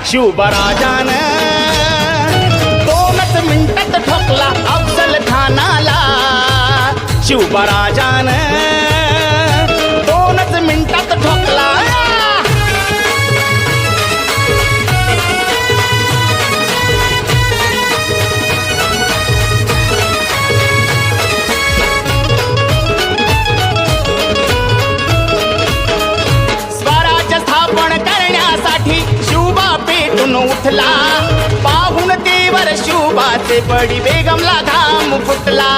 शिवबराजान 2च मिनिटात ठोकला अफजल खानाला. शिवबराजान 2च मिनिटात ठोकला. स्वराज्य स्थापन करण्यासाठी शिवबा पेटून उठला. पाहून तेवर शिवबाचे बडी बेगमला घाम फुटला.